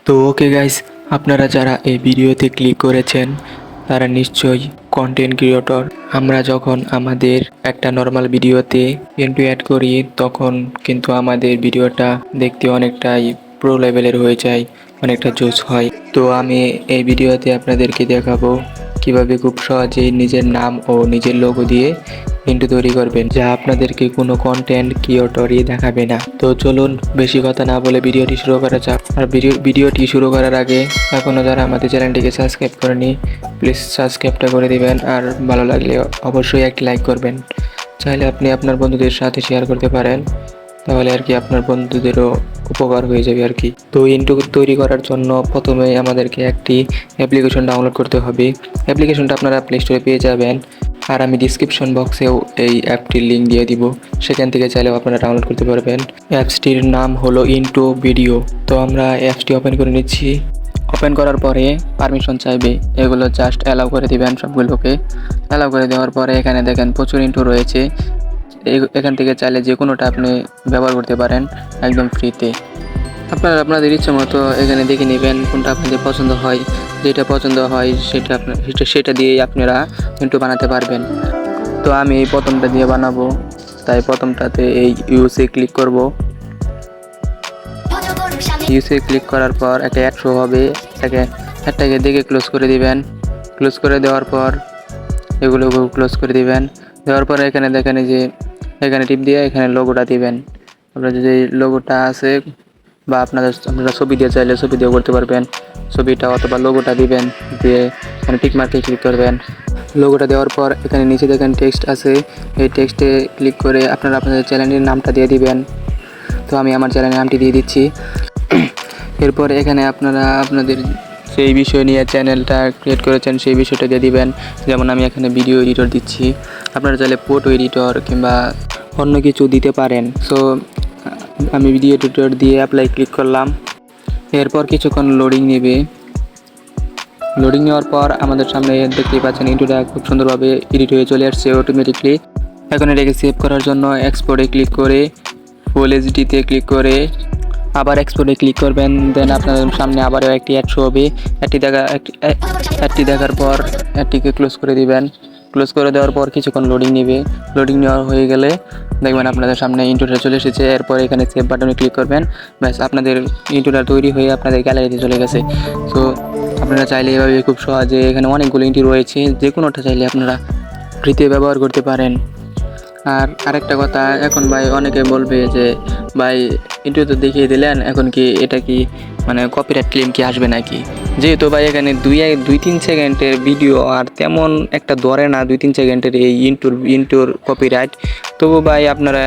তো okay guys, আপনারা যারা এই ভিডিওতে ক্লিক করেছেন তারা নিশ্চয়ই কন্টেন্ট ক্রিয়েটর। আমরা যখন আমাদের একটা নর্মাল ভিডিওতে ইন্ট্রো অ্যাড করি তখন কিন্তু আমাদের ভিডিওটা দেখতে অনেকটাই প্রো লেভেলের হয়ে যায়, অনেকটা জোস হয়। তো আমি এই ভিডিওতে আপনাদেরকে দেখাবো কিভাবে খুব সহজেই নিজের নাম ও নিজের লোগো দিয়ে ইন্ট্রো তৈরি করবেন, যা আপনাদেরকে কোনো কন্টেন্ট ক্রিয়েটরই দেখাবে না। তো চলুন বেশি কথা না বলে ভিডিওটি শুরু করা যাক। আর ভিডিওটি শুরু করার আগে এখনও যারা আমাদের চ্যানেলটিকে সাবস্ক্রাইব করেনি প্লিজ সাবস্ক্রাইবটা করে দিবেন, আর ভালো লাগলে অবশ্যই একটি লাইক করবেন। চাইলে আপনি আপনার বন্ধুদের সাথে শেয়ার করতে পারেন, তাহলে আর কি আপনার বন্ধুদেরও উপকার হয়ে যাবে আর কি। তো ইন্ট্রো তৈরি করার জন্য প্রথমে আমাদেরকে একটি অ্যাপ্লিকেশন ডাউনলোড করতে হবে। অ্যাপ্লিকেশনটা আপনারা প্লে স্টোরে পেয়ে যাবেন, আর আমি ডিসক্রিপশন বক্সেও এই অ্যাপটির লিঙ্ক দিয়ে দিব, সেখান থেকে চাইলেও আপনারা ডাউনলোড করতে পারবেন। অ্যাপসটির নাম হলো ইন্ট্রো ভিডিও। তো আমরা অ্যাপসটি ওপেন করে নিচ্ছি। ওপেন করার পরে পারমিশন চাইবে, এগুলো জাস্ট অ্যালাউ করে দিবেন সবগুলোকে। অ্যালাউ করে দেওয়ার পরে এখানে দেখেন প্রচুর ইন্ট্রো রয়েছে, এখান থেকে চাইলে যে কোনোটা আপনি ব্যবহার করতে পারেন একদম ফ্রিতে। আপনারা আপনাদের ইচ্ছে মতো এখানে দেখে নেবেন কোনটা আপনাদের পছন্দ হয়। যেটা পছন্দ হয় সেটা দিয়েই আপনারা ইন্ট্রো বানাতে পারবেন। তো আমি এই প্রথমটা দিয়ে বানাবো, তাই প্রথমটাতে এই ইউসে ক্লিক করব। ইউসে ক্লিক করার পর একটা অ্যাড শো হবে, একটাকে দেখে ক্লোজ করে দিবেন। ক্লোজ করে দেওয়ার পর এগুলো ক্লোজ করে দিবেন। দেওয়ার পরে এখানে দেখেন যে এখানে টিপ দিয়ে এখানে লোগোটা দিবেন। আপনার যে লোগোটা আছে বা আপনারা ছবি দিয়ে চাইলে ছবি দিয়েও করতে পারবেন, ছবিটা অথবা লোগোটা দিবেন, দিয়ে এখানে টিক মার্কে ক্লিক করবেন। লোগোটা দেওয়ার পর এখানে নিচে দেখেন টেক্সট আছে, এই টেক্সটে ক্লিক করে আপনারা আপনাদের চ্যানেলের নামটা দিয়ে দিবেন। তো আমি আমার চ্যানেলের নামটি দিয়ে দিচ্ছি। এরপর এখানে আপনারা আপনাদের সেই বিষয় নিয়ে চ্যানেলটা ক্রিয়েট করেছেন সেই বিষয়টা দিয়ে দিবেন। যেমন আমি এখানে ভিডিও এডিটর দিচ্ছি, আপনারা চাইলে ফটো এডিটর কিংবা অন্য কিছু দিতে পারেন। সো আমি ভিডিও এডিটর দিয়ে অ্যাপ্লাই ক্লিক করলাম। এরপর কিছুক্ষণ লোডিং নেবে। লোডিং নেওয়ার পর আমাদের সামনে দেখতেই পাচ্ছেন ইন্ট্রোটা খুব সুন্দরভাবে এডিট হয়ে চলে আসছে অটোমেটিকলি। এখন এটাকে সেভ করার জন্য এক্সপোর্টে ক্লিক করে ফুল এইচডিতে ক্লিক করে আবার এক্সপোর্টে ক্লিক করবেন। দেন আপনাদের সামনে আবারও একটি অ্যাড শো হবে। অ্যাডটি দেখার পর অ্যাডটিকে ক্লোজ করে দিবেন। ক্লোজ করে দেওয়ার পর কিছুক্ষণ লোডিং নেবে। লোডিং নেওয়া হয়ে গেলে দেখবেন আপনাদের সামনে ইন্ট্রোটা চলে এসেছে। এরপর এখানে সেভ বাটনে ক্লিক করবেন, ব্যাস আপনাদের ইন্ট্রোটা তৈরি হয়ে আপনাদের গ্যালারিতে চলে গেছে। সো আপনারা চাইলে এভাবে খুব সহজে, এখানে অনেকগুলো ইন্ট্রো রয়েছে, যে কোনোটা চাইলে আপনারা ফ্রিতে ব্যবহার করতে পারেন। আর আরেকটা কথা, এখন ভাই অনেকে বলবে যে ভাই ইন্ট্রো তো দেখিয়ে দিলেন, এখন কি এটা কি মানে কপিরাইট ক্লেম কি আসবে নাকি? যেহেতু ভাই এখানে 2-3 সেকেন্ডের ভিডিও আর তেমন একটা ধরে না, 2-3 সেকেন্ডের এই ইন্ট্রোর কপিরাইট। তবু ভাই আপনারা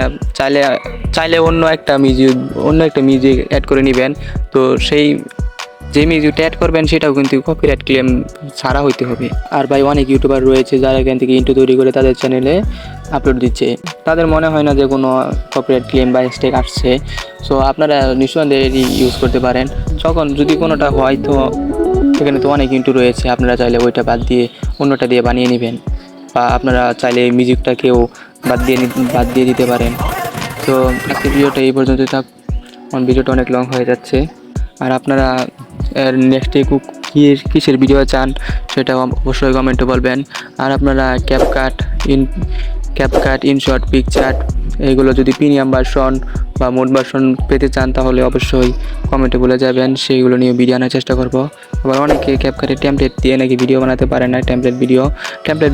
চাইলে অন্য একটা মিউজিক অ্যাড করে নেবেন। তো সেই যে মিউজিকটা অ্যাড করবেন সেটাও কিন্তু কপিরাইট ক্লেম ছাড়া হইতে হবে। আর ভাই অনেক ইউটিউবার রয়েছে যারা এখান থেকে ইন্ট্রো তৈরি করে তাদের চ্যানেলে আপলোড দিচ্ছে, তাদের মনে হয় না যে কোনো কপিরাইট ক্লেম বা স্ট্রাইক আসছে। সো আপনারা নিঃসন্দেহে এটি ইউজ করতে পারেন। যদি কোনোটা হয়, তো এখানে তো অনেক ইন্ট্রো রয়েছে, আপনারা চাইলে ওইটা বাদ দিয়ে অন্যটা দিয়ে বানিয়ে নেবেন, বা আপনারা চাইলে মিউজিকটাকেও বাদ দিয়ে দিতে পারেন। তো আজকের ভিডিওটা এই পর্যন্তই থাক, ভিডিওটা অনেক লং হয়ে যাচ্ছে। আর আপনারা নেক্সটে কিসের ভিডিও চান সেটা অবশ্যই কমেন্টে বলবেন। আর আপনারা ক্যাপকাট ইনশট পিকচার এগুলো যদি প্রিমিয়াম ভার্সন বা মোড ভার্সন পেতে চান তাহলে অবশ্যই কমেন্টে বলে যাবেন, সেইগুলো নিয়ে ভিডিও আনার চেষ্টা করব। আবার অনেকে ক্যাপকাটের টেমপ্লেট দিয়ে নাকি ভিডিও বানাতে পারে না, টেমপ্লেট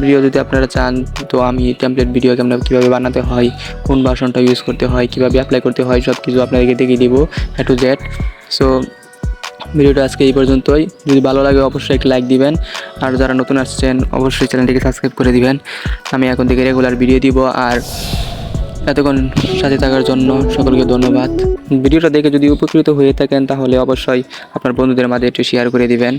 ভিডিও যদি আপনারা চান, তো আমি টেমপ্লেট ভিডিও কীভাবে বানাতে হয়, কোন ভার্সনটা ইউজ করতে হয়, কীভাবে অ্যাপ্লাই করতে হয়, সব কিছু আপনাদেরকে দেখিয়ে দিব A to Z। সো ভিডিওটা আজকে এই পর্যন্তই। যদি ভালো লাগে অবশ্যই একটা লাইক দিবেন, আর যারা নতুন আসছেন অবশ্যই চ্যানেলটিকে সাবস্ক্রাইব করে দিবেন। আমি এখন থেকে রেগুলার ভিডিও দিব। আর এতক্ষণ সাথে থাকার জন্য সকলকে ধন্যবাদ। ভিডিওটা দেখে যদি উপকৃত হয়ে থাকেন তাহলে অবশ্যই আপনার বন্ধুদের মাঝে একটু শেয়ার করে দিবেন।